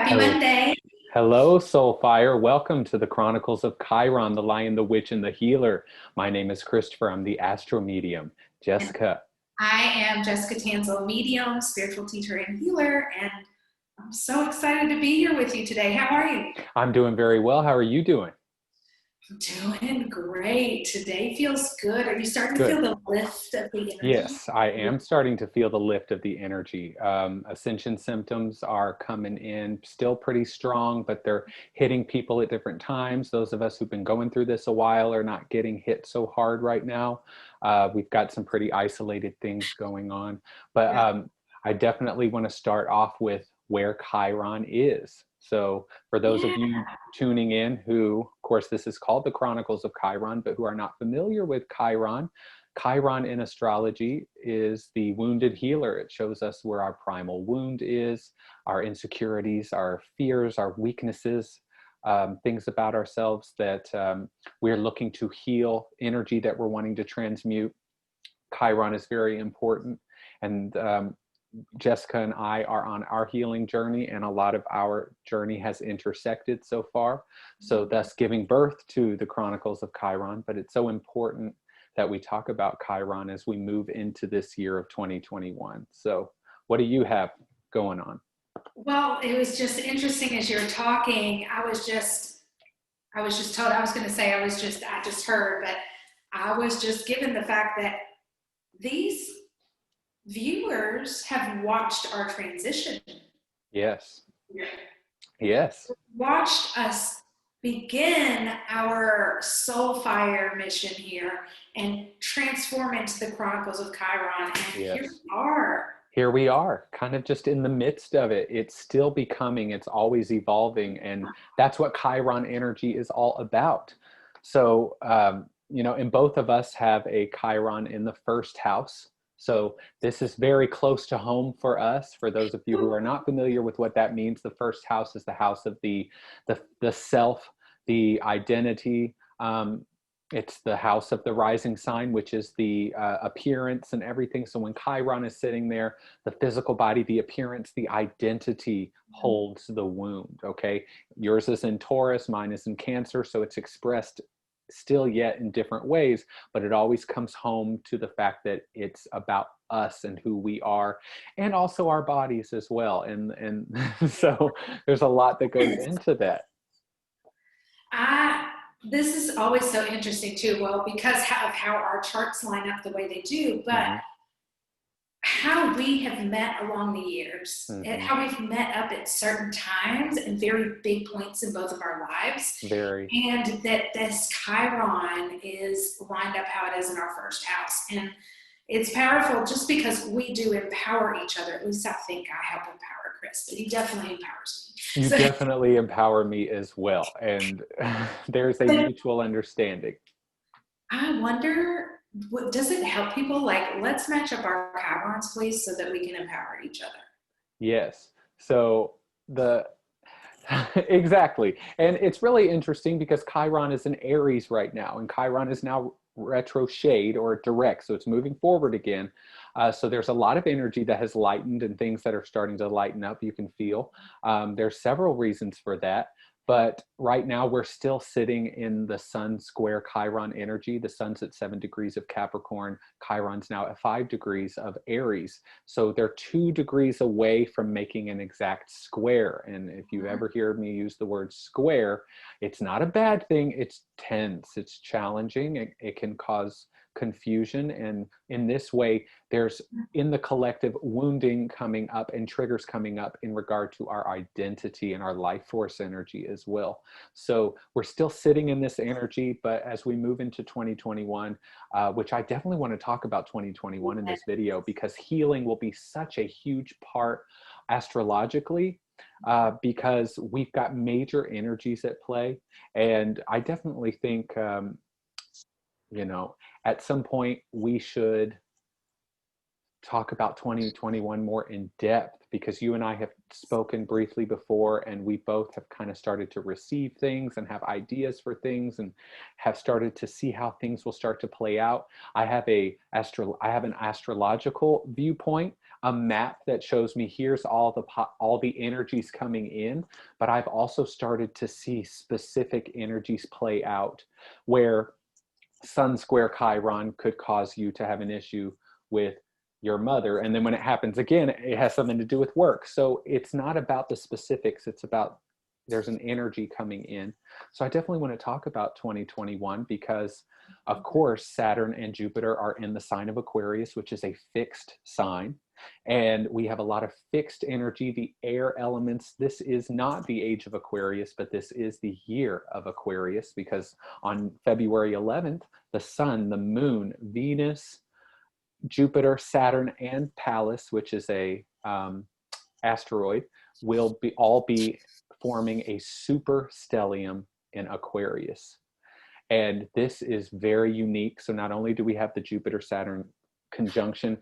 Happy Monday. Hello, Soulfire. Welcome to the Chronicles of Chiron, the Lion, the Witch, and the Healer. My name is Chrystopher. I'm the AstroMedium. And Jessica. I am Jessica Tanselle, medium, spiritual teacher, and healer, and I'm so excited to be here with you today. How are you? I'm doing very well. How are you doing? I'm doing great. Today feels good. Are you starting to Good. feel the lift of the energy? Yes, I am starting to feel the lift of the energy. Ascension symptoms are coming in still pretty strong, but they're hitting people at different times. Those of us who've been going through this a while are not getting hit so hard right now. We've got some pretty isolated things going on, but I definitely want to start off with where Chiron is. So for those of you tuning in who, of course, this is called the Chronicles of Chiron, but who are not familiar with Chiron, Chiron in astrology is the wounded healer. It shows us where our primal wound is, our insecurities, our fears, our weaknesses, things about ourselves that we're looking to heal, energy that we're wanting to transmute. Chiron is very important. And Jessica and I are on our healing journey, and a lot of our journey has intersected so far. So thus giving birth to the Chronicles of Chiron, but it's so important that we talk about Chiron as we move into this year of 2021. So what do you have going on? Well, it was just interesting as you were talking. I was just told, I just heard, but I was just given the fact that these viewers have watched our transition. Yes. Yeah. Yes. Watched us begin our soul fire mission here and transform into the Chronicles of Chiron. And Yes. here we are. Here we are, kind of just in the midst of it. It's still becoming, it's always evolving. And that's what Chiron energy is all about. So, and both of us have a Chiron in the first house. So this is very close to home for us. For those of you who are not familiar with what that means, the first house is the house of the self, the identity. It's the house of the rising sign, which is the appearance and everything. So when Chiron is sitting there, the physical body, the appearance, the identity holds the wound, okay? Yours is in Taurus, mine is in Cancer, so it's expressed still yet in different ways, but it always comes home to the fact that it's about us and who we are, and also our bodies as well. And so there's a lot that goes into that. This is always so interesting too. Well, because of how our charts line up the way they do, but how we have met along the years, and how we've met up at certain times and very big points in both of our lives. Very. And that this Chiron is lined up how it is in our first house. And it's powerful just because we do empower each other. At least I think I help empower Chris, but he definitely empowers me. You definitely empower me as well. And there's a mutual understanding. I wonder, does it help people? Like, let's match up our Chirons, please, so that we can empower each other. Yes. So exactly. And it's really interesting because Chiron is in Aries right now, and Chiron is now retro shade or direct. So it's moving forward again. So there's a lot of energy that has lightened and things that are starting to lighten up, you can feel. There's several reasons for that. But right now we're still sitting in the sun square Chiron energy. The sun's at 7 degrees of Capricorn. Chiron's now at 5 degrees of Aries. So they're 2 degrees away from making an exact square. And if you ever hear me use the word square, it's not a bad thing. It's tense, it's challenging. It can cause confusion. And in this way, there's in the collective wounding coming up and triggers coming up in regard to our identity and our life force energy as well. So we're still sitting in this energy, but as we move into 2021, which I definitely want to talk about 2021 in this video, because healing will be such a huge part astrologically, because we've got major energies at play. And I definitely think, at some point we should talk about 2021 more in depth, because you and I have spoken briefly before, and we both have kind of started to receive things and have ideas for things and have started to see how things will start to play out. I have an astrological viewpoint. a map that shows me here's all the energies coming in, but I've also started to see specific energies play out where Sun square Chiron could cause you to have an issue with your mother. And then when it happens again, it has something to do with work. So it's not about the specifics. It's about there's an energy coming in. So I definitely want to talk about 2021 because, of course, Saturn and Jupiter are in the sign of Aquarius, which is a fixed sign. And we have a lot of fixed energy, the air elements. This is not the age of Aquarius, but this is the year of Aquarius because on February 11th, the sun, the moon, Venus, Jupiter, Saturn, and Pallas, which is a asteroid, will all be forming a super stellium in Aquarius. And this is very unique. So not only do we have the Jupiter-Saturn conjunction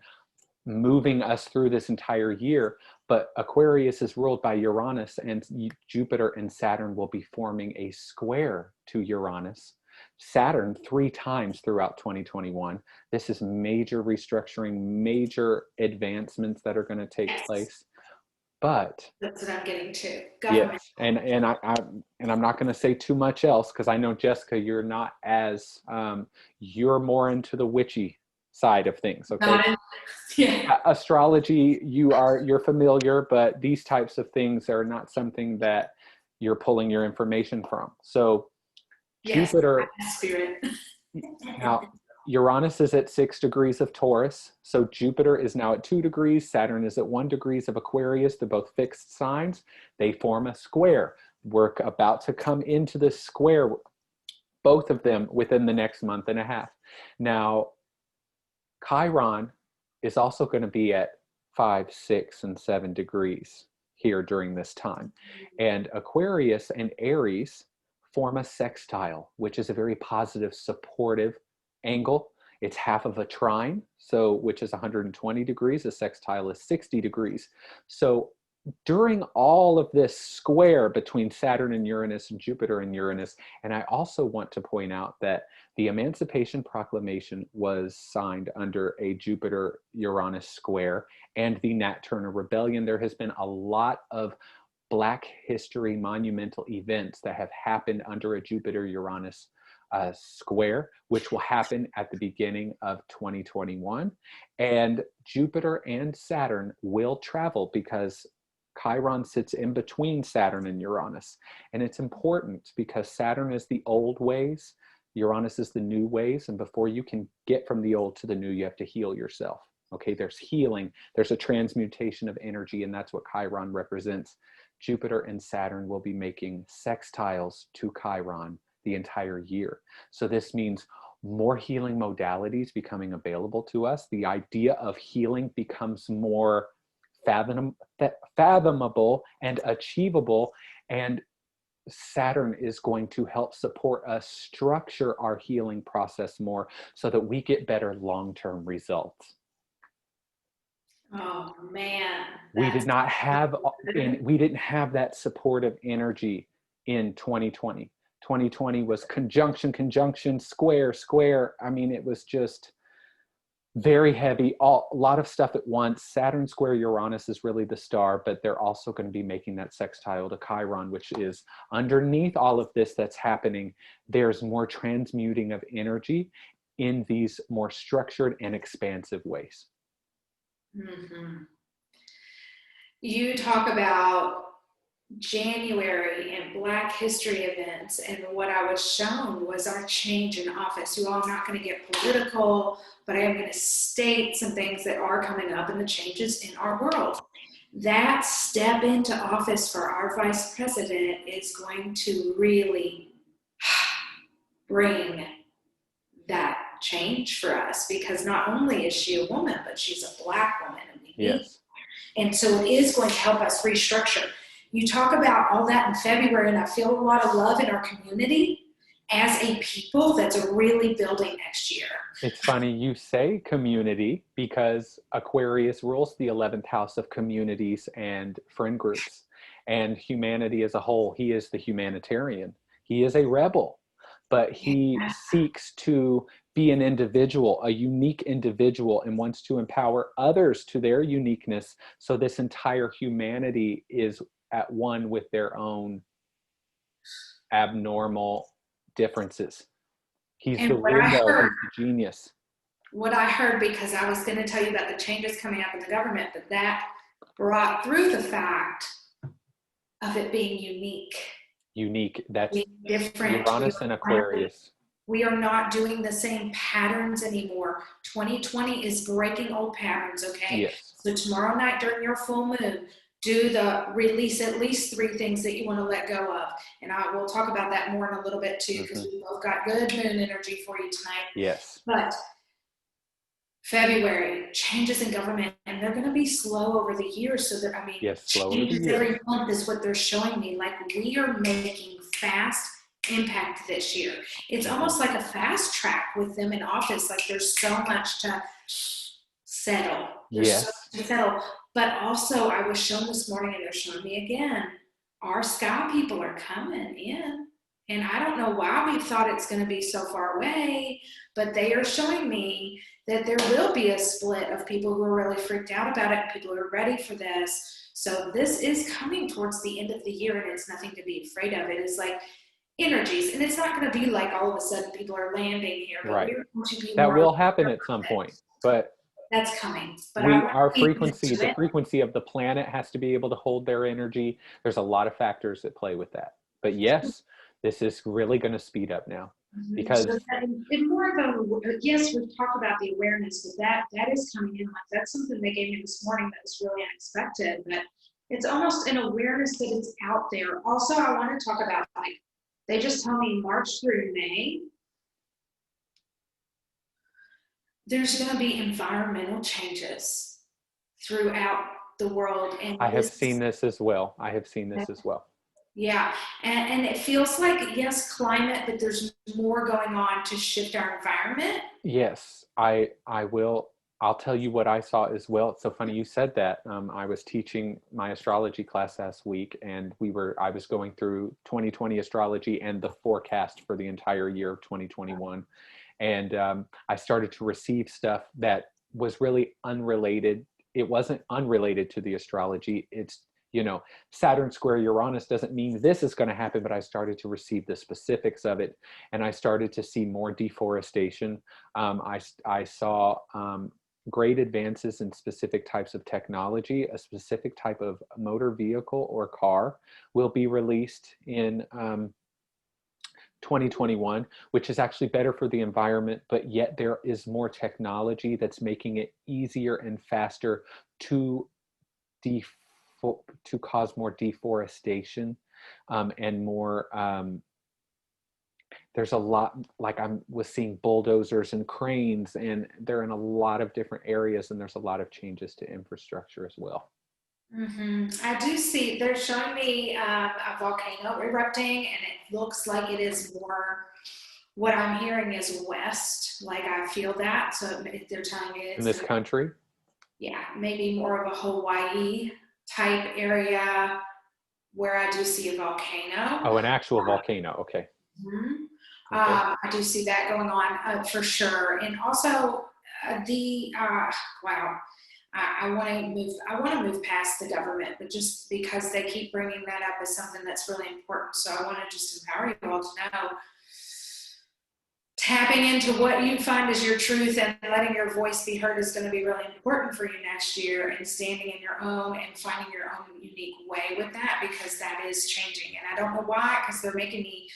moving us through this entire year, but Aquarius is ruled by Uranus, and Jupiter and Saturn will be forming a square to Uranus. Saturn 3 times throughout 2021. This is major restructuring, major advancements that are going to take place. But that's what I'm getting to. Government. Yes, and I'm not going to say too much else because I know, Jessica, you're not as you're more into the witchy side of things. Okay, yeah. Astrology, you're familiar, but these types of things are not something that you're pulling your information from. So yes, Jupiter, spirit. Now Uranus is at 6 degrees of Taurus. So Jupiter is now at 2 degrees. Saturn is at 1 degrees of Aquarius. They're both fixed signs. They form a square. We're about to come into the square, both of them within the next month and a half. Now, Chiron is also going to be at 5, 6, and 7 degrees here during this time. And Aquarius and Aries form a sextile, which is a very positive, supportive angle. It's half of a trine, so which is 120 degrees. A sextile is 60 degrees. So during all of this square between Saturn and Uranus and Jupiter and Uranus, and I also want to point out that the Emancipation Proclamation was signed under a Jupiter-Uranus square, and the Nat Turner Rebellion. There has been a lot of Black history monumental events that have happened under a Jupiter-Uranus square, which will happen at the beginning of 2021. And Jupiter and Saturn will travel because Chiron sits in between Saturn and Uranus. And it's important because Saturn is the old ways, Uranus is the new ways. And before you can get from the old to the new, you have to heal yourself. Okay, there's healing, there's a transmutation of energy, and that's what Chiron represents. Jupiter and Saturn will be making sextiles to Chiron the entire year. So this means more healing modalities becoming available to us. The idea of healing becomes more fathomable and achievable, and Saturn is going to help support us structure our healing process more so that we get better long-term results. Oh man, we didn't have that supportive energy in 2020. 2020 was conjunction, square. I mean, it was just very heavy, a lot of stuff at once. Saturn square Uranus is really the star, but they're also going to be making that sextile to Chiron, which is underneath all of this that's happening. There's more transmuting of energy in these more structured and expansive ways. Mm-hmm. You talk about January and Black history events, and what I was shown was our change in office. You all, I'm not going to get political, but I am going to state some things that are coming up and the changes in our world. That step into office for our vice president is going to really bring that change for us, because not only is she a woman, but she's a Black woman. And yes. And so it is going to help us restructure. You talk about all that in February, and I feel a lot of love in our community as a people that's really building next year. It's funny you say community, because Aquarius rules the 11th house of communities and friend groups and humanity as a whole. He is the humanitarian. He is a rebel, but he seeks to be an individual, a unique individual, and wants to empower others to their uniqueness. So this entire humanity is at one with their own abnormal differences. He's And the window, he's the genius. what I heard, because I was going to tell you about the changes coming up in the government, but that brought through the fact of it being unique. Unique, that's different. Uranus and Aquarius. We are not doing the same patterns anymore. 2020 is breaking old patterns, okay? Yes. So tomorrow night during your full moon, do the release at least 3 things that you want to let go of. And I will talk about that more in a little bit too, because we both got good moon energy for you tonight. Yes. But February, changes in government, and they're going to be slow over the year. So that, I mean, yes, slow changes over the year. every month is what they're showing me. Like, we are making fast impact this year. It's almost like a fast track with them in office. Like, there's so much to settle. There's so much to settle. But also, I was shown this morning, and they're showing me again, our sky people are coming in. And I don't know why we thought it's going to be so far away, but they are showing me that there will be a split of people who are really freaked out about it and people who are ready for this. So this is coming towards the end of the year, and it's nothing to be afraid of. It is like energies, and it's not going to be like all of a sudden people are landing here. But right. we're going to be that will happen at some point, but that's coming. But our frequency, the frequency of the planet has to be able to hold their energy. There's a lot of factors that play with that. But yes, this is really going to speed up now. Because so in more of a, yes, we've talked about the awareness, but that is coming in. Like, that's something they gave me this morning that was really unexpected. But it's almost an awareness that it's out there. Also, I want to talk about, like, they just tell me March through May, there's going to be environmental changes throughout the world. And I have seen this as well. Yeah, and it feels like, yes, climate, but there's more going on to shift our environment. Yes, I'll tell you what I saw as well. It's so funny you said that. I was teaching my astrology class last week, and I was going through 2020 astrology and the forecast for the entire year of 2021. And I started to receive stuff that was really unrelated. It wasn't unrelated to the astrology. It's, Saturn square Uranus doesn't mean this is going to happen, but I started to receive the specifics of it, and I started to see more deforestation. I saw great advances in specific types of technology. A specific type of motor vehicle or car will be released in 2021, which is actually better for the environment, but yet there is more technology that's making it easier and faster to cause more deforestation and more there's a lot, like I was seeing bulldozers and cranes, and they're in a lot of different areas, and there's a lot of changes to infrastructure as well. I do see, they're showing me a volcano erupting, and it looks like it is more, what I'm hearing is west, like I feel that. So they're telling me it's in this country? Yeah, maybe more of a Hawaii type area where I do see a volcano. Oh, an actual volcano, okay. Okay. I do see that going on for sure. And also wow, I want to move past the government, but just because they keep bringing that up as something that's really important. So I want to just empower you all to know, tapping into what you find is your truth and letting your voice be heard is going to be really important for you next year, and standing in your own and finding your own unique way with that, because that is changing. And I don't know why, because they're making me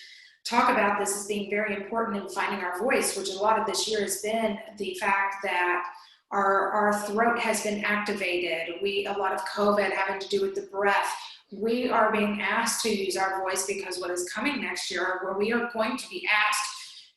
talk about this as being very important in finding our voice, which a lot of this year has been the fact that our throat has been activated. A lot of COVID having to do with the breath. We are being asked to use our voice, because what is coming next year, where we are going to be asked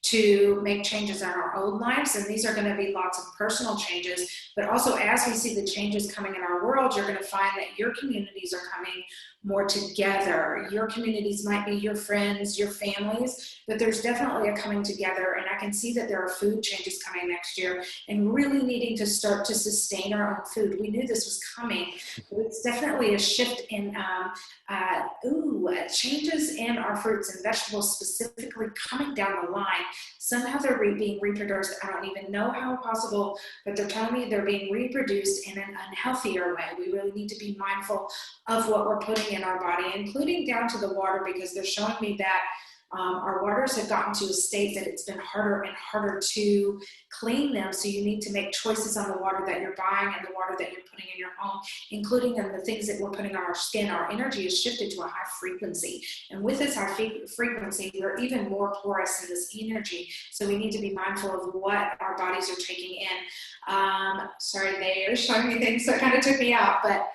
to make changes in our own lives, and these are going to be lots of personal changes, but also as we see the changes coming in our world, you're going to find that your communities are coming more together. Your communities might be your friends, your families, but there's definitely a coming together, and I can see that there are food changes coming next year, and really needing to start to sustain our own food. We knew this was coming, but it's definitely a shift in changes in our fruits and vegetables specifically coming down the line. Somehow they're being reproduced. I don't even know how possible, but they're telling me they're being reproduced in an unhealthier way. We really need to be mindful of what we're putting in our body, including down to the water, because they're showing me that our waters have gotten to a state that it's been harder and harder to clean them. So you need to make choices on the water that you're buying and the water that you're putting in your home, including in the things that we're putting on our skin. Our energy is shifted to a high frequency. And with this high frequency, we're even more porous in this energy. So we need to be mindful of what our bodies are taking in. Sorry, they are showing me things, so it kind of took me out, but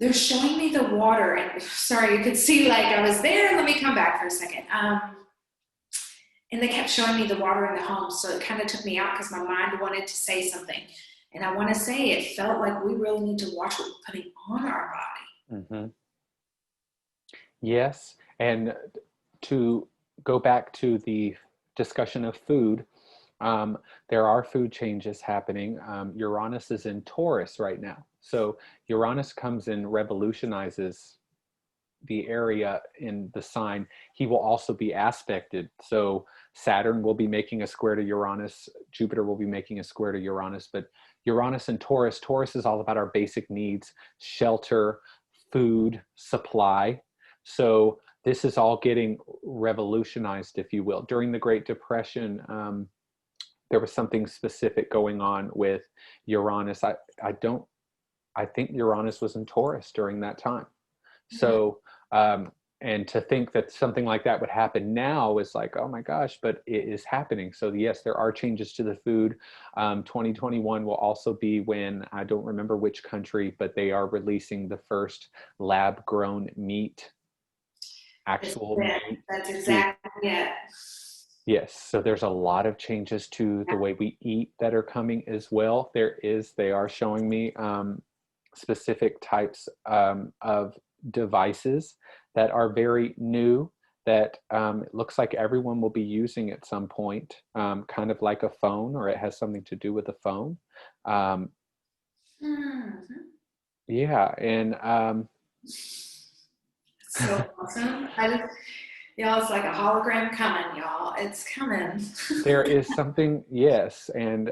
they're showing me the water, and sorry, you could see like I was there. Let me come back for a second. And they kept showing me the water in the home, so it kind of took me out because my mind wanted to say something. And I want to say it felt like we really need to watch what we're putting on our body. Mm-hmm. Yes, and to go back to the discussion of food, there are food changes happening. Uranus is in Taurus right now. So Uranus comes and revolutionizes the area in the sign. He will also be aspected. So Saturn will be making a square to Uranus. Jupiter will be making a square to Uranus. But Uranus and Taurus, Taurus is all about our basic needs: shelter, food, supply. So this is all getting revolutionized, if you will. During the Great Depression, there was something specific going on with Uranus. I think Uranus was in Taurus during that time. So, and to think that something like that would happen now is like, oh my gosh, but it is happening. So yes, there are changes to the food. 2021 will also be when, I don't remember which country, but they are releasing the first lab grown meat, actual meat. That's exactly it. Yes, so there's a lot of changes to the way we eat that are coming as well. They are showing me specific types of devices that are very new that it looks like everyone will be using at some point, kind of like a phone, or it has something to do with a phone. Yeah, and so awesome. Y'all, it's like a hologram coming, y'all. It's coming. there is something, yes, and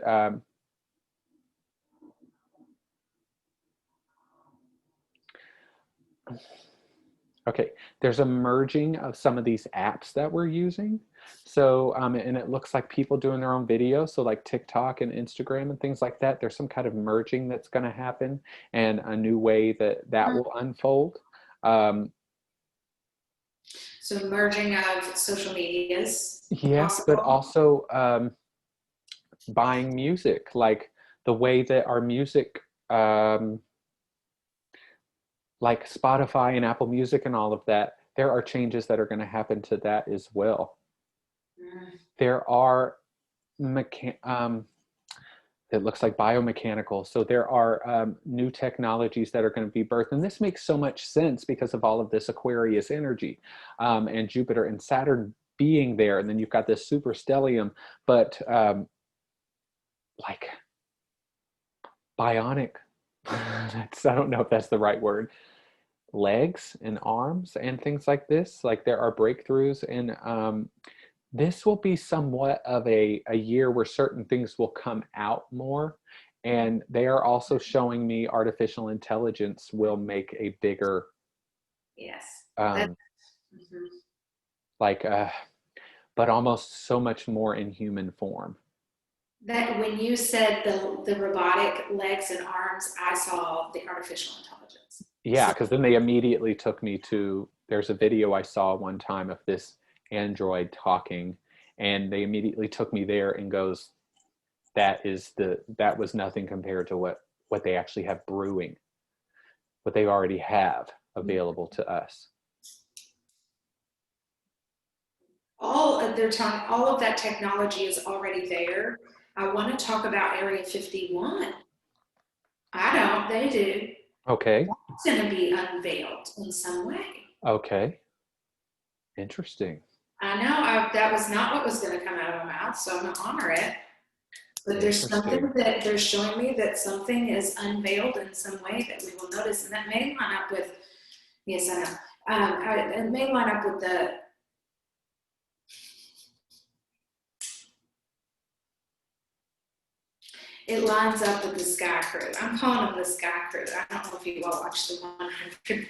okay, there's a merging of some of these apps that we're using. So, and it looks like people doing their own videos. So like TikTok and Instagram and things like that, there's some kind of merging that's going to happen, and a new way that will unfold. So merging of social medias. Yes, possible. but also buying music, like the way that our music, like Spotify and Apple Music and all of that, there are changes that are going to happen to that as well. There are it looks like biomechanical. So there are new technologies that are going to be birthed. And this makes so much sense because of all of this Aquarius energy, and Jupiter and Saturn being there. And then you've got this super stellium, but like bionic, I don't know if that's the right word, legs and arms and things like this. Like there are breakthroughs, and this will be somewhat of a year where certain things will come out more. And they are also showing me artificial intelligence will make a bigger, Yes. like, but almost so much more in human form. That when you said the robotic legs and arms, I saw the artificial intelligence. Yeah, because then they immediately took me to, there's a video I saw one time of this android talking, and they immediately took me there and goes, that was nothing compared to what they actually have brewing, what they already have available to us. All of that technology is already there. I want to talk about Area 51. I don't, they do. Okay. It's going to be unveiled in some way. Okay. Interesting. I know that was not what was going to come out of my mouth, so I'm going to honor it. But there's something that they're showing me, that something is unveiled in some way that we will notice, and that may line up with, yes, I know. It may line up with it lines up with the Sky Crew. I'm calling them the Sky Crew. I don't know if you all watched the 100,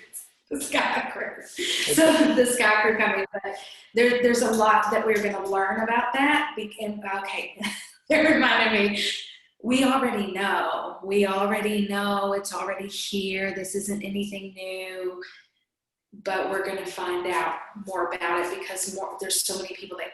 the Sky Crew. So the Sky Crew company, but there's a lot that we're going to learn about that. And, okay, it reminded me, we already know. We already know it's already here. This isn't anything new, but we're going to find out more about it because there's so many people that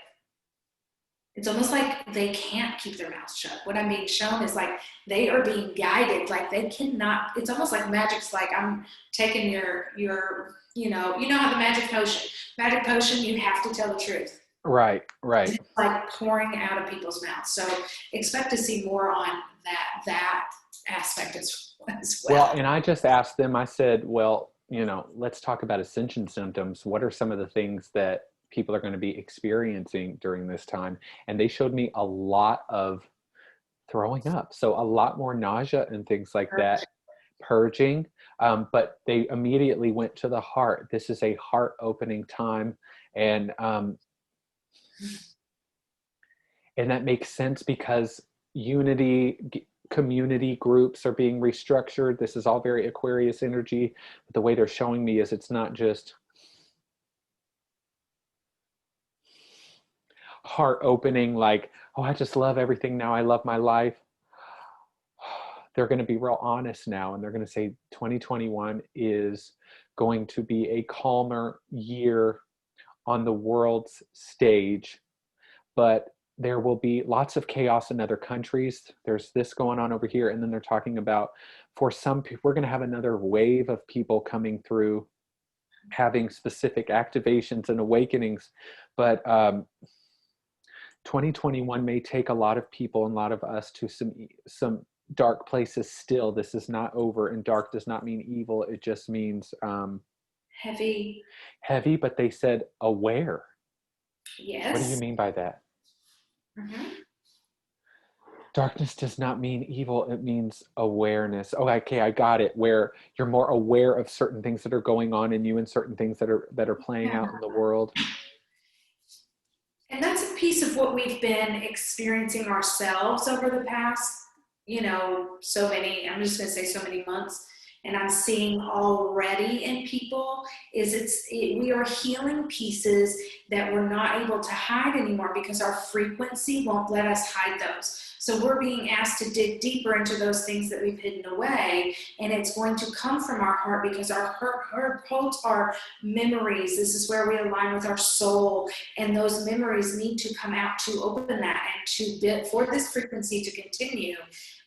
it's almost like they can't keep their mouths shut. What I'm being shown is like they are being guided, like they cannot. It's almost like magic's like I'm taking your you know how the magic potion, you have to tell the truth. Right. It's like pouring out of people's mouths. So expect to see more on that aspect as well. Well, and I just asked them, I said, well, let's talk about ascension symptoms. What are some of the things that people are going to be experiencing during this time? And they showed me a lot of throwing up. So a lot more nausea and things like that, purging. But they immediately went to the heart. This is a heart opening time. And that makes sense because community groups are being restructured. This is all very Aquarius energy. But the way they're showing me is it's not just heart opening, like, oh, I just love everything now. I love my life. They're going to be real honest now. And they're going to say 2021 is going to be a calmer year on the world's stage, but there will be lots of chaos in other countries. There's this going on over here. And then they're talking about, for some people, we're going to have another wave of people coming through, having specific activations and awakenings. But 2021 may take a lot of people and a lot of us to some dark places still. This is not over, and dark does not mean evil. It just means heavy, but they said aware. Yes. What do you mean by that? Mm-hmm. Darkness does not mean evil. It means awareness. Oh, okay, I got it. Where you're more aware of certain things that are going on in you and certain things that are playing out in the world. And that's a piece of what we've been experiencing ourselves over the past, so many, I'm just going to say so many months. And I'm seeing already in people we are healing pieces that we're not able to hide anymore because our frequency won't let us hide those. So we're being asked to dig deeper into those things that we've hidden away, and it's going to come from our heart because our heart holds our memories. This is where we align with our soul, and those memories need to come out to open that and for this frequency to continue.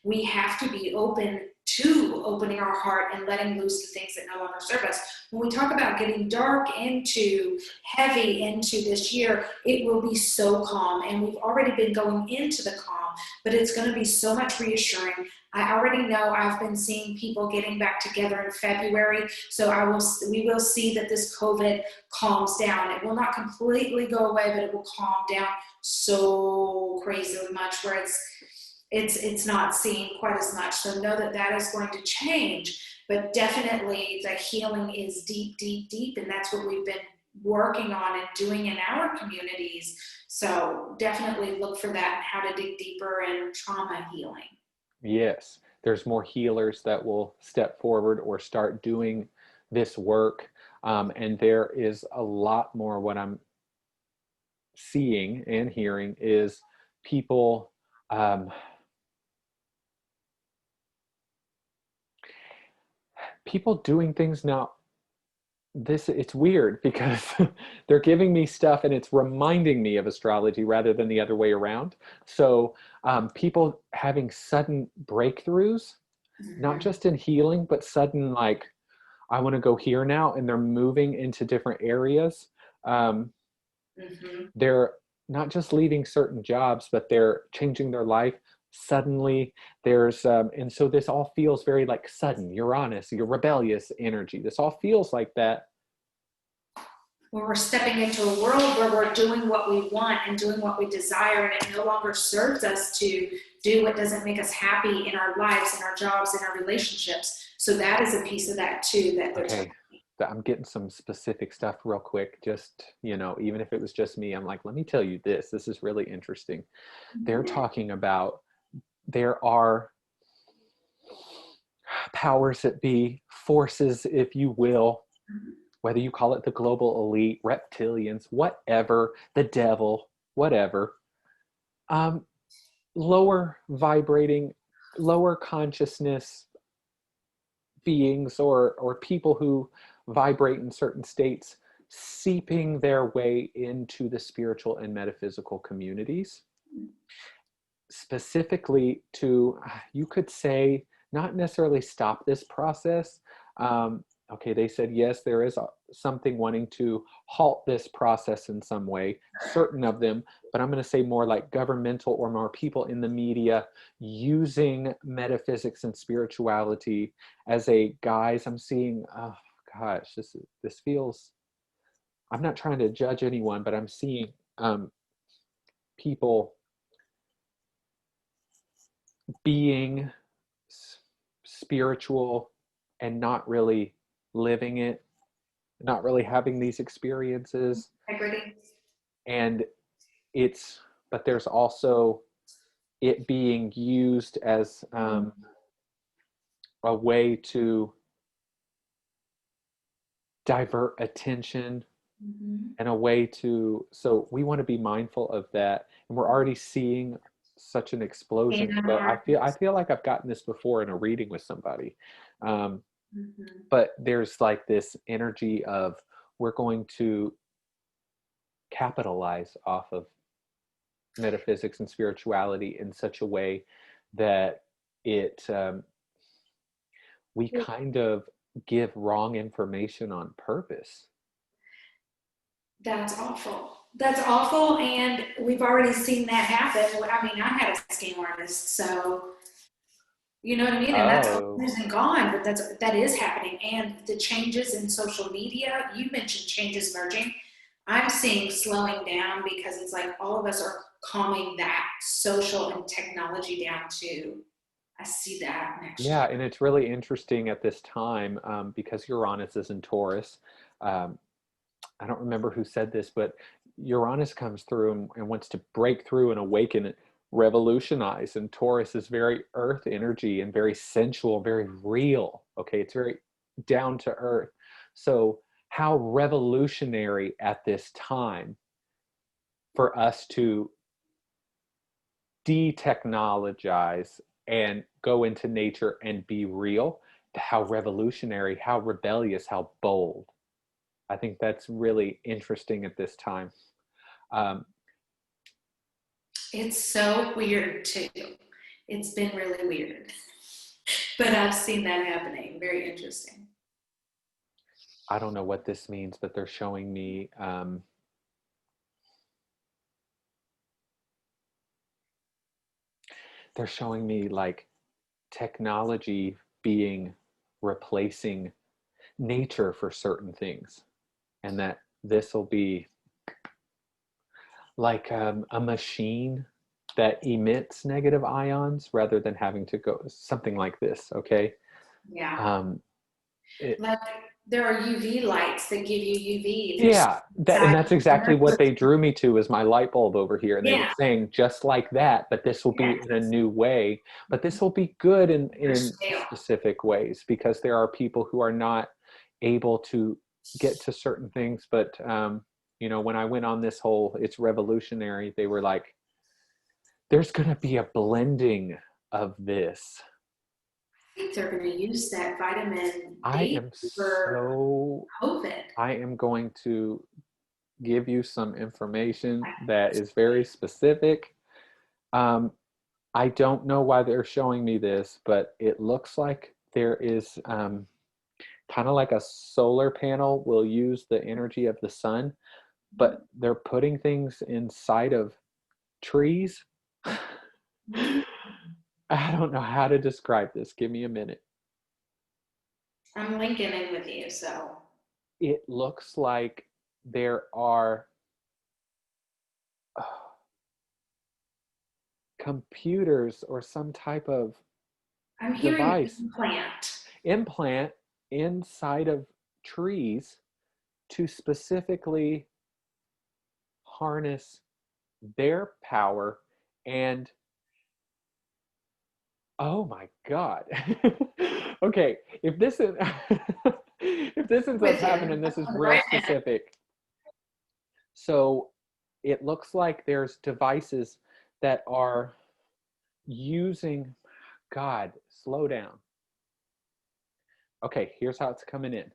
We have to be open to opening our heart and letting loose the things that no longer serve us. When we talk about getting dark into heavy into this year, it will be so calm. And we've already been going into the calm, but it's going to be so much reassuring. I already know I've been seeing people getting back together in February. So we will see that this COVID calms down. It will not completely go away, but it will calm down so crazily much where it's not seen quite as much. So know that is going to change, but definitely the healing is deep, deep, deep. And that's what we've been working on and doing in our communities. So definitely look for that and how to dig deeper in trauma healing. Yes. There's more healers that will step forward or start doing this work. And there is a lot more. What I'm seeing and hearing is people, people doing things now. It's weird because they're giving me stuff and it's reminding me of astrology rather than the other way around. So people having sudden breakthroughs, not just in healing, but sudden, like, I want to go here now, and they're moving into different areas. They're not just leaving certain jobs, but they're changing their life. Suddenly there's and so this all feels very like sudden Uranus, your rebellious energy. This all feels like that, where we're stepping into a world where we're doing what we want and doing what we desire, and it no longer serves us to do what doesn't make us happy in our lives, in our jobs, in our relationships. So that is a piece of that too that they're okay. I'm getting some specific stuff real quick. Just, even if it was just me, I'm like, let me tell you this is really interesting. They're talking about there are powers that be, forces, if you will, whether you call it the global elite, reptilians, whatever, the devil, whatever, um, lower vibrating, lower consciousness beings or people who vibrate in certain states seeping their way into the spiritual and metaphysical communities, specifically to, you could say, not necessarily stop this process. Okay, they said, yes, there is something wanting to halt this process in some way, certain of them, but I'm going to say more like governmental or more people in the media using metaphysics and spirituality as a guise. I'm seeing, oh gosh, this feels, I'm not trying to judge anyone, but I'm seeing people being spiritual and not really living it, not really having these experiences. Integrity. And it's, but there's also it being used as a way to divert attention and a way to, so we want to be mindful of that. And we're already seeing such an explosion. But I feel like I've gotten this before in a reading with somebody. But there's like this energy of, we're going to capitalize off of metaphysics and spirituality in such a way that it we kind of give wrong information on purpose. That's awful. That's awful, and we've already seen that happen. I mean, I had a scam artist, so you know what I mean, and that's Oh, isn't gone, but that is happening. And the changes in social media, you mentioned changes merging. I'm seeing slowing down because it's like all of us are calming that social and technology down too. I see that next yeah, year. and it's really interesting at this time because Uranus is in Taurus. Um, I don't remember who said this, but Uranus comes through and wants to break through and awaken and revolutionize. And Taurus is very earth energy and very sensual, very real. Okay, it's very down to earth. So, how revolutionary at this time for us to de-technologize and go into nature and be real, how revolutionary, how rebellious, how bold. I think that's really interesting at this time. Um, It's so weird too. It's been really weird, but I've seen that happening. Very interesting. I don't know what this means, but they're showing me like technology being replacing nature for certain things, and that this will be like a machine that emits negative ions rather than having to go something like this. Okay. Yeah. um, it, Like there are UV lights that give you UV if you're yeah, and inside. that's exactly what they drew me to, is my light bulb over here, and they were Yeah. saying just like that, but this will be Yeah. in a new way, but this will be good For in scale. specific ways, because there are people who are not able to get to certain things. But when I went on this whole it's revolutionary, they were like, there's going to be a blending of this. I think they're going to use that vitamin I D am for so COVID. I am going to give you some information that is very specific. Um, I don't know why they're showing me this, but it looks like there is kind of like a solar panel will use the energy of the sun, but they're putting things inside of trees. I don't know how to describe this. Give me a minute. I'm linking in with you, so. It looks like there are computers or some type of I'm hearing device implant. implant inside of trees to specifically harness their power and Oh my God. Okay, if this is if this ends up With you. happening, this is real Right now. specific. So it looks like there's devices that are using, God, slow down. Okay, here's how it's coming in.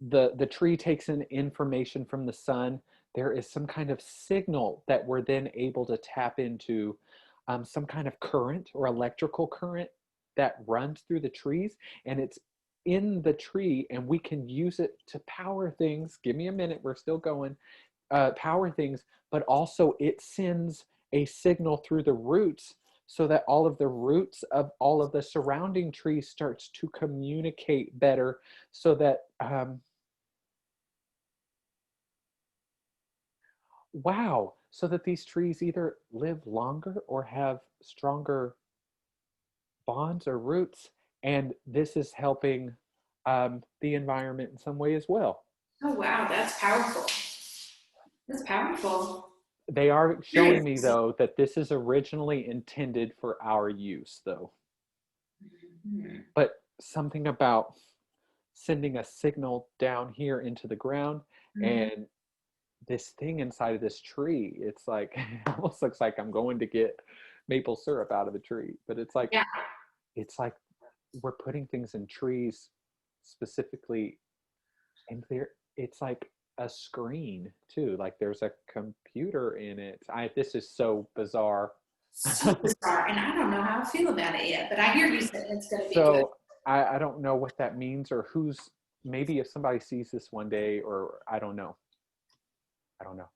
The tree takes in information from the sun. There is some kind of signal that we're then able to tap into, some kind of current or electrical current that runs through the trees, and it's in the tree, and we can use it to power things. Give me a minute, we're still going. Power things, but also it sends a signal through the roots so that all of the roots of all of the surrounding trees starts to communicate better, so that wow, so that these trees either live longer or have stronger bonds or roots, and this is helping the environment in some way as well. Oh wow, that's powerful. That's powerful. They are showing me Curious. though that this is originally intended for our use though, Mhm. but something about sending a signal down here into the ground, Mhm. and this thing inside of this tree, it's like it almost looks like I'm going to get maple syrup out of the tree, but Yeah. it's like we're putting things in trees specifically, and there it's like a screen too, like there's a computer in it. I This is so bizarre. So bizarre, and I don't know how I feel about it yet, but I hear you said it's going to be good. So I don't know what that means, or who's, maybe if somebody sees this one day, or I don't know. I don't know.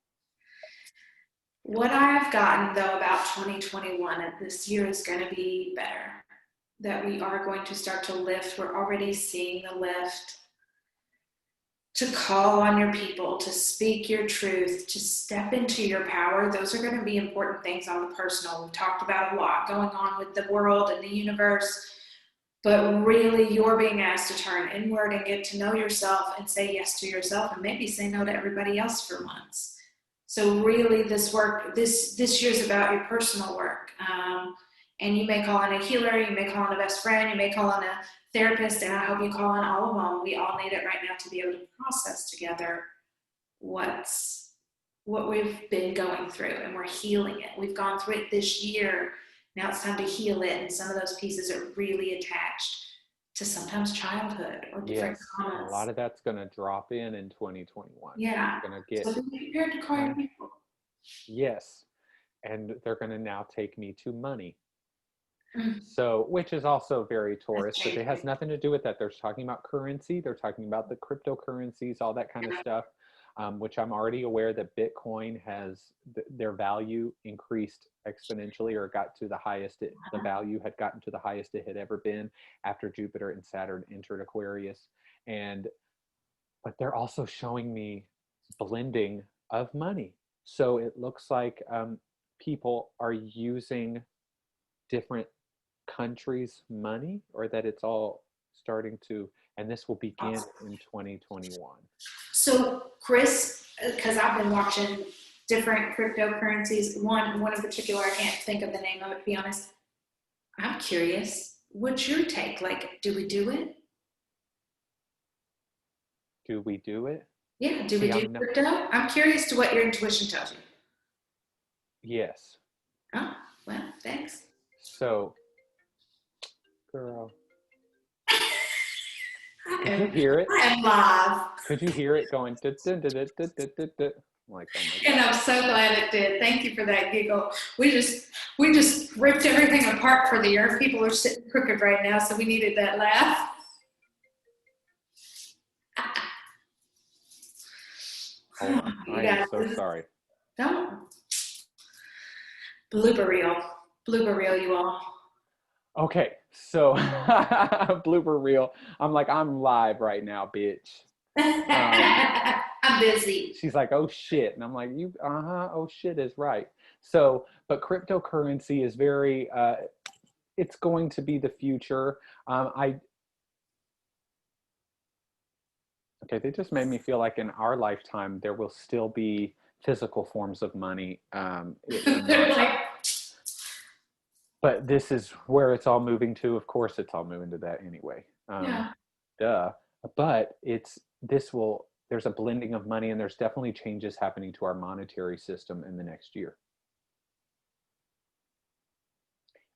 What I've gotten though about 2021, and this year is going to be better. That we are going to start to lift. We're already seeing the lift. To call on your people, to speak your truth, to step into your power. Those are going to be important things on the personal. We've talked about a lot going on with the world and the universe, but really you're being asked to turn inward and get to know yourself and say yes to yourself and maybe say no to everybody else for once. So really this work, this year's about your personal work. And you may call in a healer, you may call in a best friend, you may call in a therapist, and I hope you call in all of them. We all need it right now to be able to process together what we've been going through, and we're healing it. We've gone through it this year. Now it's time to heal it, and some of those pieces are really attached to sometimes childhood or different Yes, and a lot traumas. of that's going to drop in 2021. Yeah. We're going to get, So be prepared to call your people. yes, and they're going to now take me to money. Mm, So, which is also very that's Taurus, but it has changing. nothing to do with that. They're talking about currency, they're talking about the cryptocurrencies, all that kind of Yeah. stuff, which I'm already aware that Bitcoin has their value increased exponentially, or got to the highest, the value had gotten to the highest it had ever been after Jupiter and Saturn entered Aquarius. And, but they're also showing me blending of money. So it looks like people are using different countries' money, or that it's all starting to, and this will begin in 2021. So, Chris, because I've been watching different cryptocurrencies, one in particular, I can't think of the name of it, to be honest. I'm curious, what's your take? Like, do we do it? Do we do it? Yeah, do we See, do I'm not, crypto? I'm curious to what your intuition tells you. yes. Oh, well, thanks. So, girl, I could you am, hear it? I am live. Could you hear it going? Duh, duh, duh, duh, duh, duh, duh, duh. I'm like, oh my And God. I'm so glad it did. Thank you for that giggle. We just ripped everything apart for the earth. People are sitting crooked right now, so we needed that laugh. Hold on. You I am guys, so sorry. don't blooper reel, blooper reel, you all. Okay, so blooper reel. I'm like, I'm live right now, bitch. Um, I'm busy. she's like, oh shit. And I'm like, you, uh-huh, oh shit is right. So, but cryptocurrency is very, it's going to be the future. Okay, they just made me feel like in our lifetime, there will still be physical forms of money. It will They're not, like, But this is where it's all moving to. Of course, it's all moving to that anyway. Yeah. Duh. But there's a blending of money, and there's definitely changes happening to our monetary system in the next year.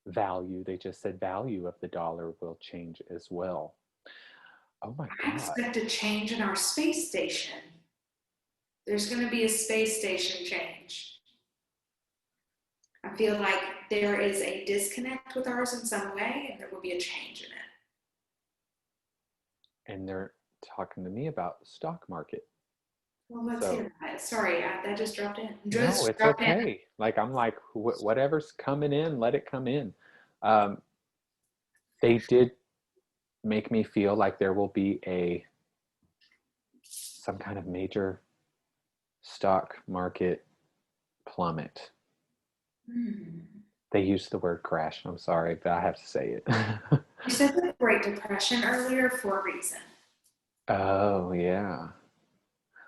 Value, they just said value of the dollar will change as well. Oh my I God. expect a change in our space station. There's going to be a space station change. I feel like there is a disconnect with ours in some way, and there will be a change in it. And they're talking to me about the stock market. Well, let's hear about it. Sorry, that just dropped in. No, it's okay. Like, I'm like, whatever's coming in, let it come in. They did make me feel like there will be some kind of major stock market plummet. They used the word crash. I'm sorry, but I have to say it. You said the Great Depression earlier for a reason. Oh, yeah.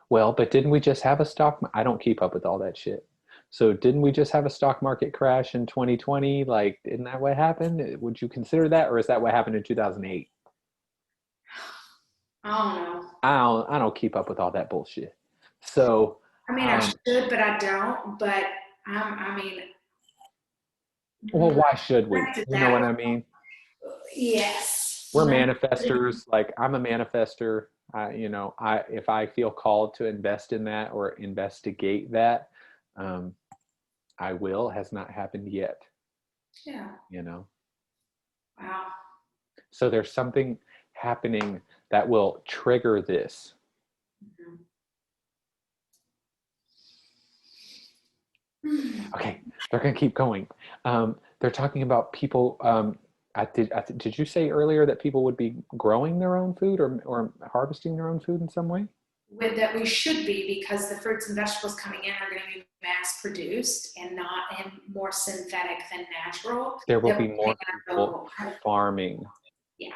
Well, but didn't we just have a I don't keep up with all that shit. So didn't we just have a stock market crash in 2020? Like, isn't that what happened? Would you consider that, or is that what happened in 2008? I don't know. I don't keep up with all that bullshit. So I mean, I should, but I don't. But I mean, well, why should we? You know what I mean? Yes. We're manifestors. Like, I'm a manifester. If I feel called to invest in that or investigate that, I will. Has not happened yet. Yeah. Wow. So there's something happening that will trigger this. Okay, they're going to keep going. They're talking about people. Did you say earlier that people would be growing their own food or harvesting their own food in some way? That we should be, because the fruits and vegetables coming in are going to be mass produced and more synthetic than natural. There will be more people farming. Yeah.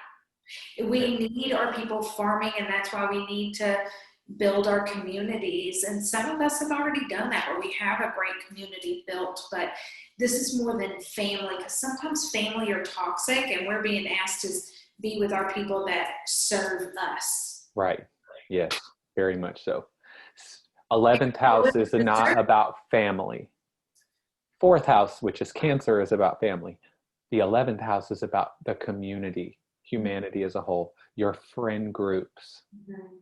We need our people farming, and that's why we need to build our communities. And some of us have already done that, where we have a great community built, but this is more than family, because sometimes family are toxic, and we're being asked to be with our people that serve us. Right. Yes, very much so. 11th house is not about family. 4th house, which is Cancer, is about family. The 11th house is about the community, humanity as a whole, your friend groups. Mm-hmm.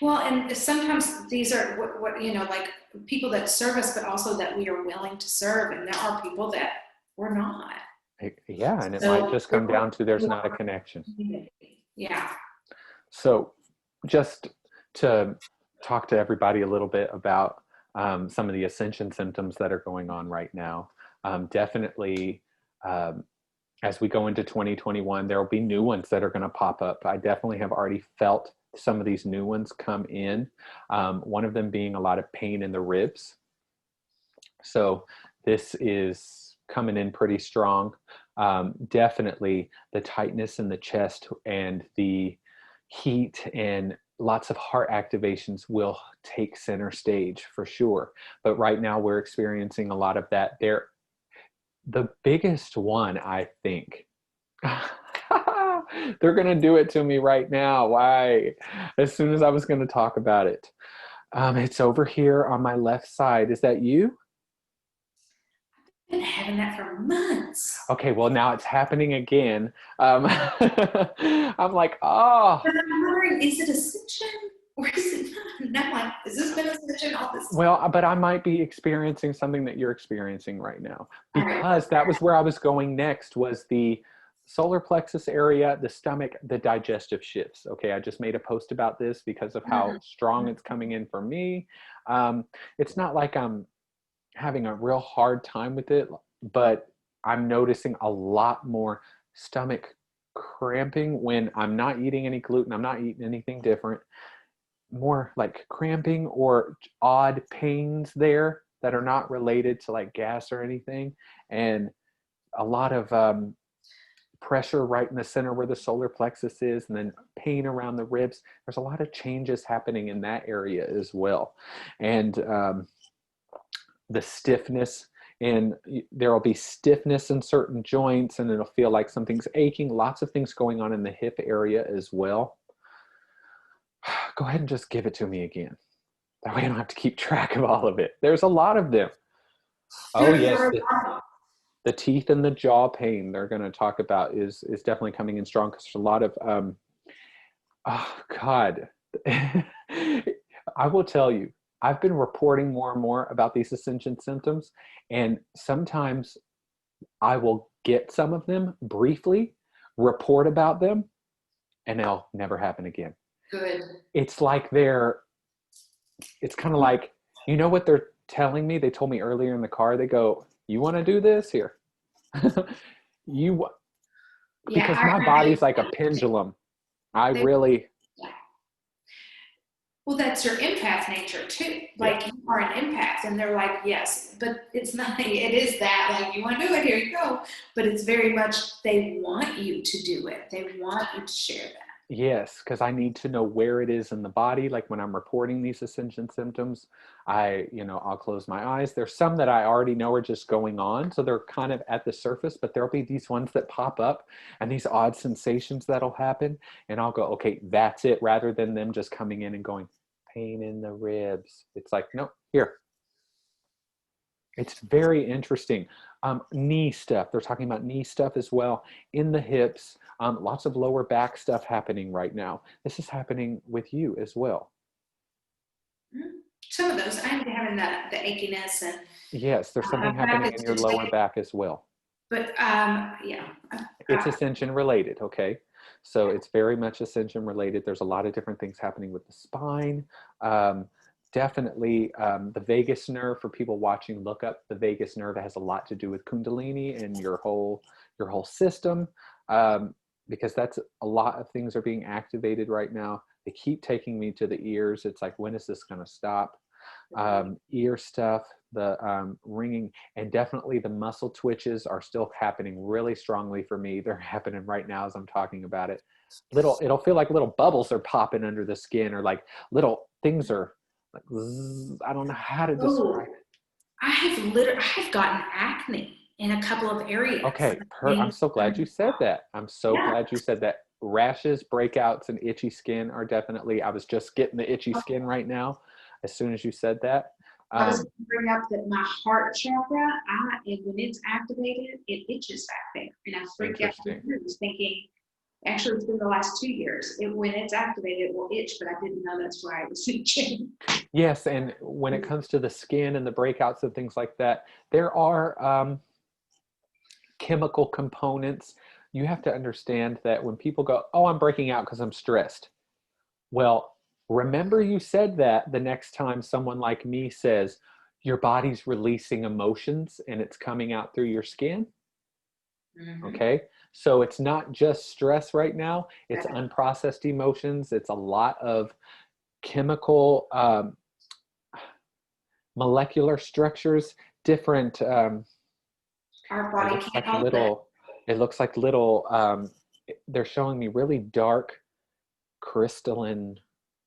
Well, and sometimes these are what like people that serve us, but also that we are willing to serve, and there are people that we're not. Yeah, and it might just come down to there's not a connection. Yeah. So just to talk to everybody a little bit about some of the ascension symptoms that are going on right now. Definitely, as we go into 2021, there will be new ones that are going to pop up. I definitely have already felt some of these new ones come in. One of them being a lot of pain in the ribs. So this is coming in pretty strong. Definitely the tightness in the chest and the heat and lots of heart activations will take center stage for sure. But right now we're experiencing a lot of that. The biggest one, I think, they're going to do it to me right now. Why? As soon as I was going to talk about it. It's over here on my left side. Is that you? I've been having that for months. Okay, well, now it's happening again. I'm like, oh. But I'm wondering, is it ascension or is it not? And I'm like, has this been ascension all this time? Well, but I might be experiencing something that you're experiencing right now, because that was where I was going next, was the solar plexus area, the stomach, the digestive shifts. Okay, I just made a post about this because of how strong it's coming in for me. It's not like I'm having a real hard time with it, but I'm noticing a lot more stomach cramping when I'm not eating any gluten, I'm not eating anything different. More like cramping or odd pains there that are not related to like gas or anything, and a lot of pressure right in the center where the solar plexus is, and then pain around the ribs. There's a lot of changes happening in that area as well, and the stiffness and there will be stiffness in certain joints, and it'll feel like something's aching. Lots of things going on in the hip area as well. Go ahead and just give it to me again. That way I don't have to keep track of all of it. There's a lot of them. Oh yes, the teeth and the jaw pain they're going to talk about is definitely coming in strong, because there's a lot of oh God. I will tell you, I've been reporting more and more about these ascension symptoms, and sometimes I will get some of them briefly, report about them, and they'll never happen again. Good. It's like it's kind of like, you know what they're telling me? They told me earlier in the car, they go, you want to do this here? Because my body's like a pendulum. Well, that's your empath nature too. Like, you are an empath, and they're like, yes, but it's not, it is that, like, you want to do it, here you go. But it's very much, they want you to do it. They want you to share that. Yes, because I need to know where it is in the body. Like when I'm reporting these ascension symptoms, I'll close my eyes. There's some that I already know are just going on, so they're kind of at the surface, but there'll be these ones that pop up and these odd sensations that'll happen, and I'll go, okay, that's it, rather than them just coming in and going, pain in the ribs. It's like, no, here. It's very interesting. Knee stuff. They're talking about knee stuff as well. In the hips, lots of lower back stuff happening right now. This is happening with you as well. Some of those, I'm having the achiness, and yes, there's something happening in your lower back as well. But it's ascension related. Okay, so it's very much ascension related. There's a lot of different things happening with the spine. Definitely the vagus nerve. For people watching, look up the vagus nerve. It has a lot to do with Kundalini and your whole system, because that's a lot of things are being activated right now. They keep taking me to the ears. It's like, when is this going to stop? Ear stuff, the ringing, and definitely the muscle twitches are still happening really strongly for me. They're happening right now as I'm talking about it. It'll feel like little bubbles are popping under the skin, or like little things are like, zzz, I don't know how to describe it. I have gotten acne in a couple of areas. Okay, I'm so glad you said that. I'm so glad you said that. Rashes, breakouts, and itchy skin are definitely, I was just getting the itchy skin right now as soon as you said that. I was going to bring up that my heart chakra, when it's activated, it itches back there. And I freaked out thinking, actually, it's been the last 2 years. When it's activated, it will itch, but I didn't know that's why it was itching. Yes, and when it comes to the skin and the breakouts and things like that, there are chemical components. You have to understand that when people go, oh, I'm breaking out because I'm stressed. Well, remember you said that the next time someone like me says, your body's releasing emotions and it's coming out through your skin. Mm-hmm. Okay, so it's not just stress right now. It's unprocessed emotions. It's a lot of chemical, molecular structures, different. Our body can't help it. It looks like little, they're showing me really dark crystalline,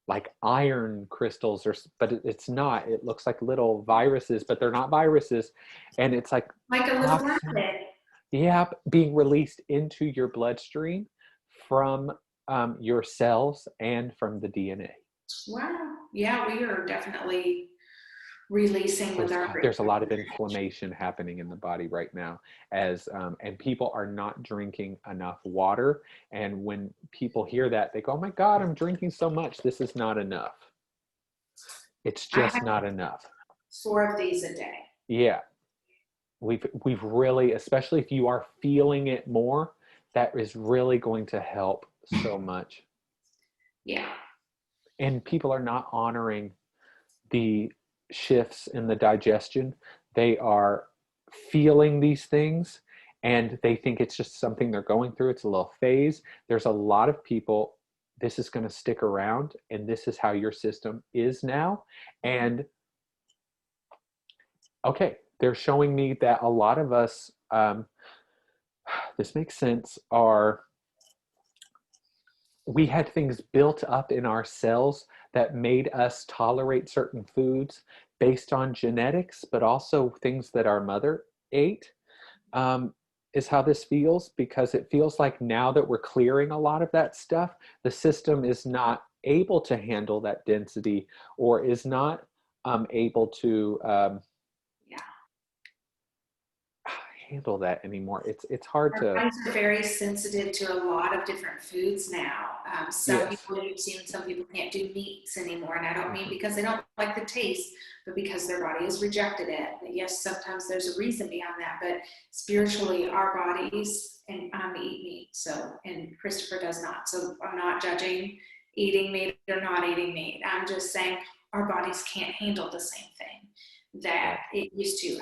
like iron crystals, but it's not. It looks like little viruses, but they're not viruses. And it's like a little rabbit. Yeah, being released into your bloodstream from your cells and from the DNA. Wow. Yeah, we are definitely releasing there's a lot of inflammation happening in the body right now, and people are not drinking enough water. And when people hear that, they go, oh my God, I'm drinking so much. This is not enough. It's just not enough. 4 of these a day. Yeah. We've really, especially if you are feeling it more, that is really going to help so much. Yeah. And people are not honoring the shifts in the digestion. They are feeling these things and they think it's just something they're going through. It's a little phase. There's a lot of people, this is going to stick around, and this is how your system is now. And okay, they're showing me that a lot of us, this makes sense, we had things built up in our cells that made us tolerate certain foods based on genetics, but also things that our mother ate, is how this feels, because it feels like now that we're clearing a lot of that stuff, the system is not able to handle that density, or is not able to Yeah. handle that anymore. It's hard Our to. bodies are very sensitive to a lot of different foods now. Some Yes. people, you've seen, some people can't do meats anymore. And I don't mean Mhm. because they don't like the taste, but because their body has rejected it. But yes, sometimes there's a reason behind that. But spiritually, our bodies, and I eat meat, so, and Christopher does not. So I'm not judging eating meat or not eating meat. I'm just saying our bodies can't handle the same thing that it used to.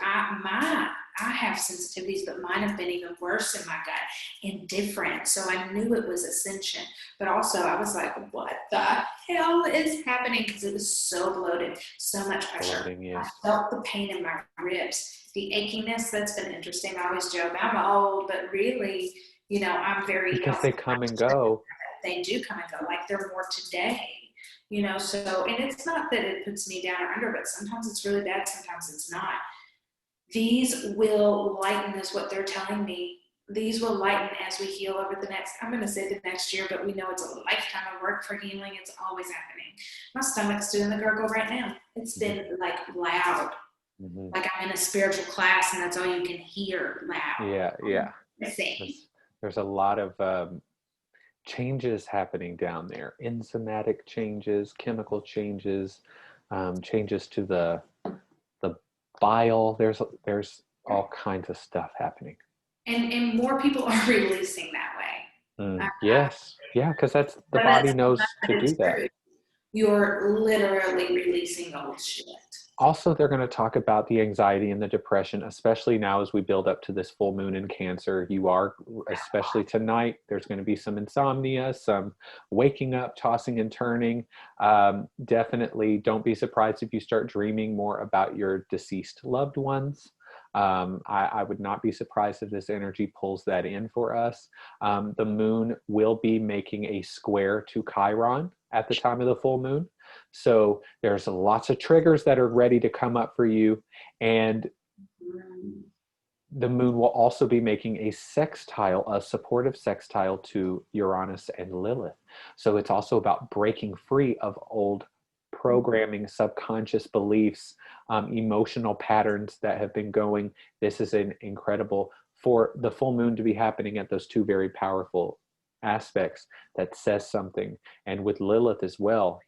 I have sensitivities, but mine have been even worse in my gut and different. So I knew it was ascension, but also I was like, what the hell is happening? Because it was so bloated, so much pressure. Bloating, yeah. I felt the pain in my ribs, the achiness. That's been interesting. I always joke, I'm old, but really, I'm very Because they come and go. They do come and go. Like they're more today. So, and it's not that it puts me down or under, but sometimes it's really bad, sometimes it's not. These will lighten, is what they're telling me. These will lighten as we heal over the next, I'm going to say the next year, but we know it's a lifetime of work for healing. It's always happening. My stomach's doing the gurgle right now. It's been like loud, like I'm in a spiritual class and that's all you can hear, loud. Yeah. There's a lot of changes happening down there, enzymatic changes, chemical changes, changes to the bile. There's all kinds of stuff happening. And more people are releasing that way. Yes. Yeah, because that's the body knows to do that. You're literally releasing old shit. Also, they're going to talk about the anxiety and the depression, especially now as we build up to this full moon in Cancer. You are, especially tonight, there's going to be some insomnia, some waking up, tossing and turning. Definitely don't be surprised if you start dreaming more about your deceased loved ones. I would not be surprised if this energy pulls that in for us. The moon will be making a square to Chiron at the time of the full moon. So there's lots of triggers that are ready to come up for you. And the moon will also be making a sextile, a supportive sextile to Uranus and Lilith. So it's also about breaking free of old programming, subconscious beliefs, emotional patterns that have been going. This is an incredible, for the full moon to be happening at those two very powerful aspects, that says something. And with Lilith as well,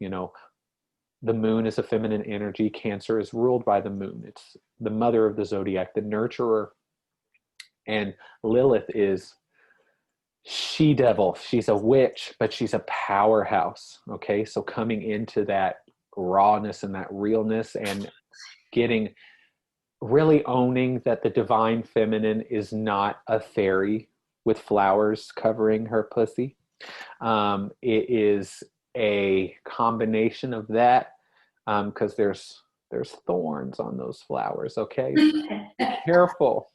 the moon is a feminine energy. Cancer is ruled by the moon. It's the mother of the zodiac, the nurturer. And Lilith is she-devil. She's a witch, but she's a powerhouse. Okay, so coming into that rawness and that realness, and really owning that the divine feminine is not a fairy with flowers covering her pussy. It is a combination of that, because there's thorns on those flowers. Okay, so be careful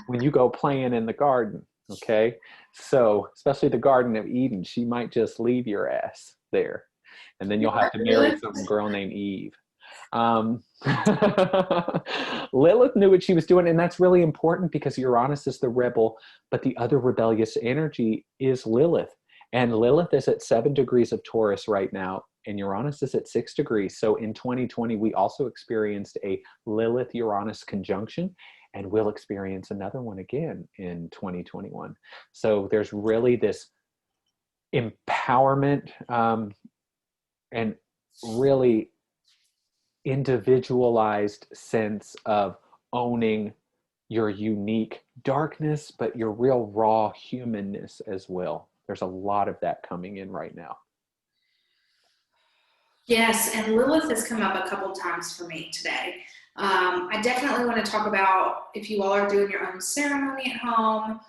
when you go playing in the garden. Okay, so especially the Garden of Eden, she might just leave your ass there, and then you'll have to marry some girl named Eve. Lilith knew what she was doing, and that's really important because Uranus is the rebel, but the other rebellious energy is Lilith. And Lilith is at 7 degrees of Taurus right now, and Uranus is at 6 degrees. So in 2020, we also experienced a Lilith-Uranus conjunction, and we'll experience another one again in 2021. So there's really this empowerment and really individualized sense of owning your unique darkness, but your real raw humanness as well. There's a lot of that coming in right now. Yes, and Lilith has come up a couple times for me today. I definitely want to talk about, if you all are doing your own ceremony at home,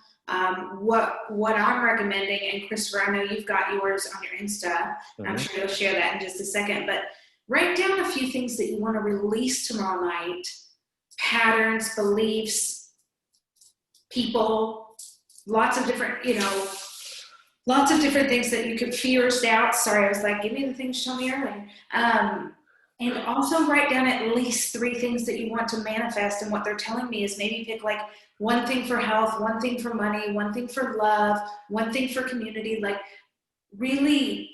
what I'm recommending, and Christopher, I know you've got yours on your Insta. I'm sure you'll share that in just a second, but write down a few things that you want to release tomorrow night, patterns, beliefs, people, lots of different things that you could, fears, doubts. Sorry, I was like, give me the things you told me earlier. And also write down at least 3 things that you want to manifest. And what they're telling me is maybe pick like one thing for health, one thing for money, one thing for love, one thing for community. Like really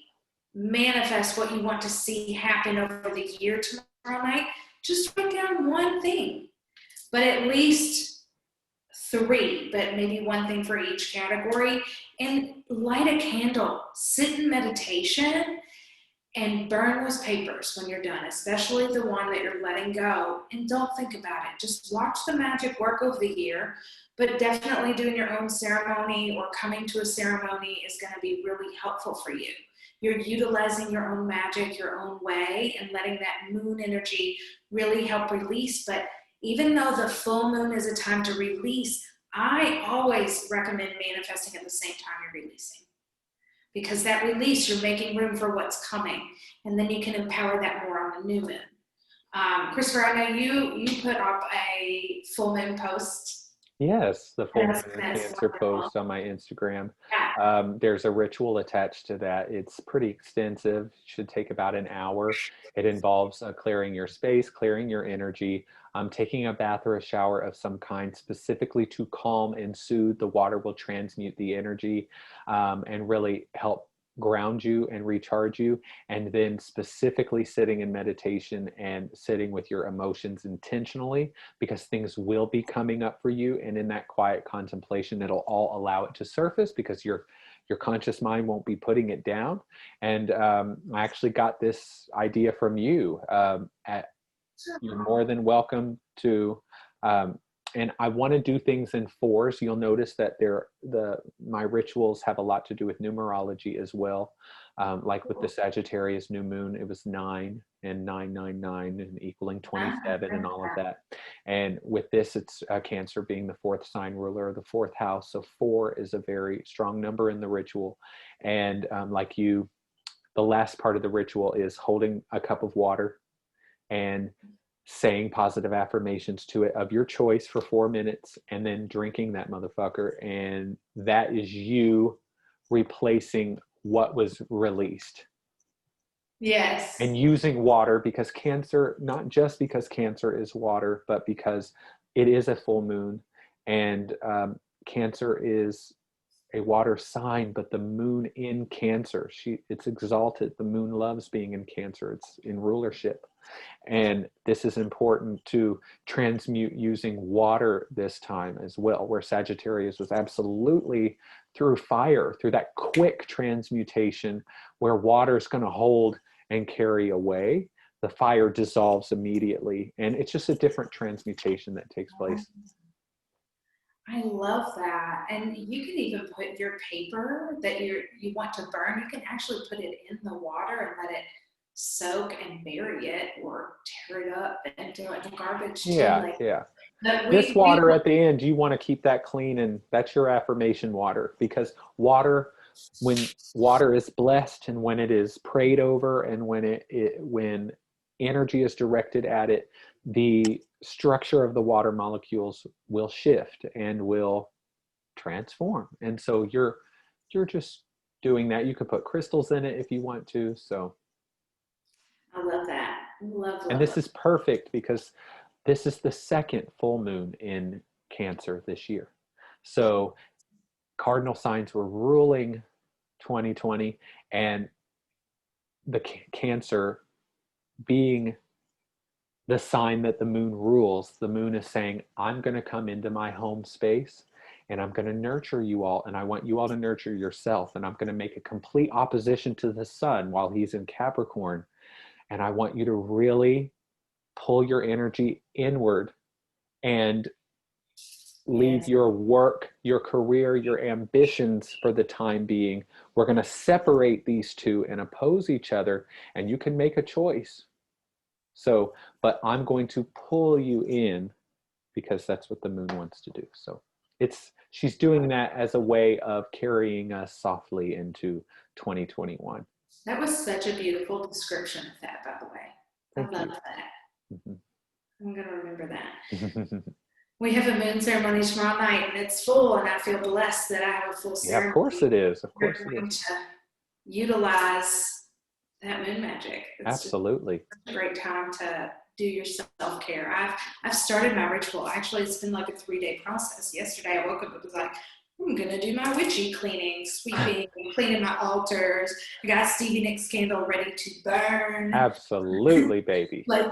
manifest what you want to see happen over the year tomorrow night. Just write down one thing, but at least 3, but maybe one thing for each category. And light a candle, sit in meditation, and burn those papers when you're done, especially the one that you're letting go, and don't think about it. Just watch the magic work over the year, but definitely doing your own ceremony or coming to a ceremony is going to be really helpful for you. You're utilizing your own magic, your own way, and letting that moon energy really help release. But even though the full moon is a time to release, I always recommend manifesting at the same time you're releasing. Because that release, you're making room for what's coming. And then you can empower that more on the new moon. Christopher, I know you put up a full moon post. Yes, the full moon That's Cancer wonderful. post on my Instagram. Yeah. There's a ritual attached to that. It's pretty extensive. Should take about an hour. It involves clearing your space, clearing your energy, taking a bath or a shower of some kind, specifically to calm and soothe. The water will transmute the energy and really help ground you and recharge you. And then specifically sitting in meditation and sitting with your emotions intentionally, because things will be coming up for you. And in that quiet contemplation, it'll all allow it to surface, because your conscious mind won't be putting it down. And I actually got this idea from you. You're more than welcome to, and I want to do things in 4s. You'll notice that my rituals have a lot to do with numerology as well. Like with the Sagittarius new moon, it was 9 and 999 and equaling 27 and all of that. And with this, it's Cancer being the 4th sign ruler of the 4th house. So 4 is a very strong number in the ritual. And the last part of the ritual is holding a cup of water and saying positive affirmations to it of your choice for 4 minutes, and then drinking that motherfucker. And that is you replacing what was released. Yes. And using water, because Cancer, not just because Cancer is water, but because it is a full moon, and Cancer is a water sign, but the moon in Cancer, it's exalted. The moon loves being in Cancer. It's in rulership. And this is important to transmute using water this time as well, where Sagittarius was absolutely through fire, through that quick transmutation where water is going to hold and carry away. The fire dissolves immediately. And it's just a different transmutation that takes place. I love that. And you can even put your paper that you want to burn, you can actually put it in the water and let it soak and bury it, or tear it up and do it in the garbage too. Yeah. This water at the end, you want to keep that clean, and that's your affirmation water, because water, when water is blessed and when it is prayed over and when energy is directed at it, the structure of the water molecules will shift and will transform. And so you're just doing that. You could put crystals in it if you want to. So I love that. Love. And this is perfect because this is the 2nd full moon in Cancer this year. So cardinal signs were ruling 2020, and the Cancer being the sign that the moon rules, the moon is saying, I'm going to come into my home space and I'm going to nurture you all, and I want you all to nurture yourself, and I'm going to make a complete opposition to the sun while he's in Capricorn. And I want you to really pull your energy inward and leave your work, your career, your ambitions for the time being. We're going to separate these two and oppose each other, and you can make a choice. So, but I'm going to pull you in, because that's what the moon wants to do. So she's doing that as a way of carrying us softly into 2021. That was such a beautiful description of that, by the way. Thank I you. love that. Mm-hmm. I'm going to remember that. We have a moon ceremony tomorrow night, and it's full, and I feel blessed that I have a full ceremony. Yeah, of course it is. Of course We're it going is. to utilize that moon magic. It's just Absolutely. a great time to do your self-care. I've started my ritual. Actually, it's been like a 3-day process. Yesterday I woke up and was like, I'm gonna do my witchy cleaning, sweeping, cleaning my altars. I got Stevie Nicks candle ready to burn. Absolutely, baby. Like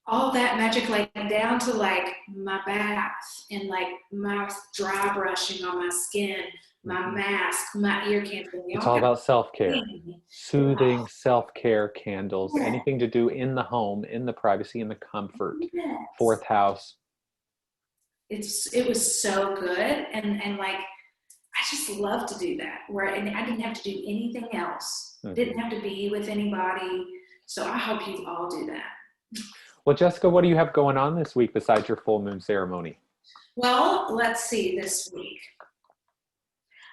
all that magic, like down to like my bath and like my dry brushing on my skin, my mask, my ear candle. It's all about self-care, soothing Oh, self-care candles, yeah. anything to do in the home, in the privacy, in the comfort. Yes. Fourth house. It was so good, and like I just love to do that. Where and I didn't have to do anything else. Didn't have to be with anybody. So I hope you all do that. Well, Jessica, what do you have going on this week besides your full moon ceremony? Well, let's see this week.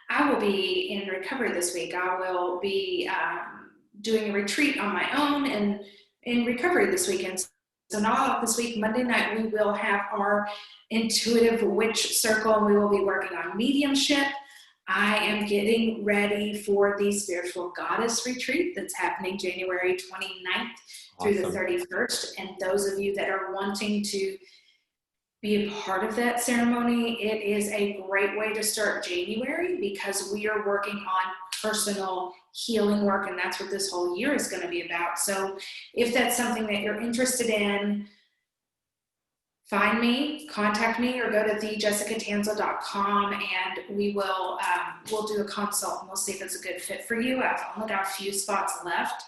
I will be in recovery this week. I will be doing a retreat on my own and in recovery this weekend. So now this week, Monday night, we will have our intuitive witch circle and we will be working on mediumship. I am getting ready for the spiritual goddess retreat that's happening January 29th through the 31st. And those of you that are wanting to be a part of that ceremony, it is a great way to start January because we are working on personal healing work, and that's what this whole year is going to be about. So if that's something that you're interested in, find me, contact me, or go to thejessicatanselle.com and we will we'll do a consult and we'll see if it's a good fit for you. I've only got a few spots left.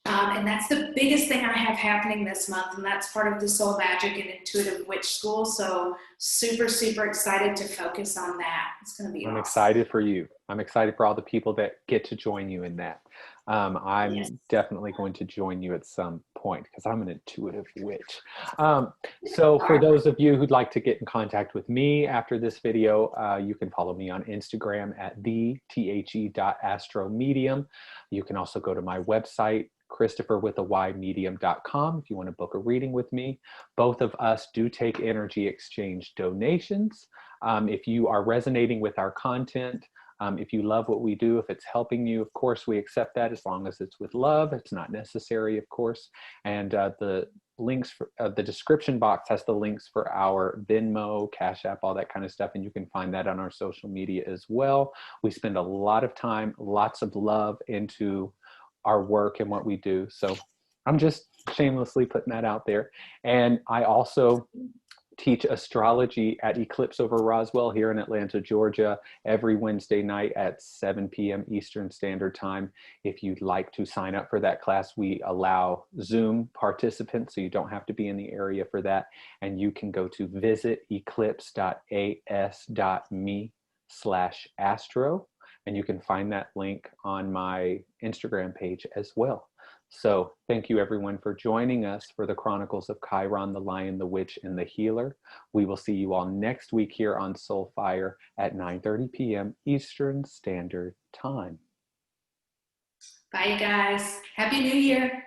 And that's the biggest thing I have happening this month, and that's part of the Soul Magic and Intuitive Witch School. So super, super excited to focus on that. It's going to be awesome. Excited for you. I'm excited for all the people that get to join you in that. I'm definitely going to join you at some point because I'm an intuitive witch. So for those of you who'd like to get in contact with me after this video, you can follow me on Instagram at the@AstroMedium. You can also go to my website, ChrystopherWithAYmedium.com, if you want to book a reading with me. Both of us do take energy exchange donations. If you are resonating with our content, if you love what we do, if it's helping you, of course, we accept that as long as it's with love. It's not necessary, of course. And the links, for, the description box has the links for our Venmo, Cash App, all that kind of stuff. And you can find that on our social media as well. We spend a lot of time, lots of love into our work and what we do. So I'm just shamelessly putting that out there. And I also teach astrology at Eclipse over Roswell here in Atlanta, Georgia, every Wednesday night at 7 p.m. Eastern Standard Time. If you'd like to sign up for that class, we allow Zoom participants, so you don't have to be in the area for that. And you can go to visiteclipse.as.me/astro. And you can find that link on my Instagram page as well. So thank you everyone for joining us for the Chronicles of Chiron, the Lion, the Witch, and the Healer. We will see you all next week here on Soulfire at 9:30 p.m. Eastern Standard Time. Bye, you guys. Happy New Year.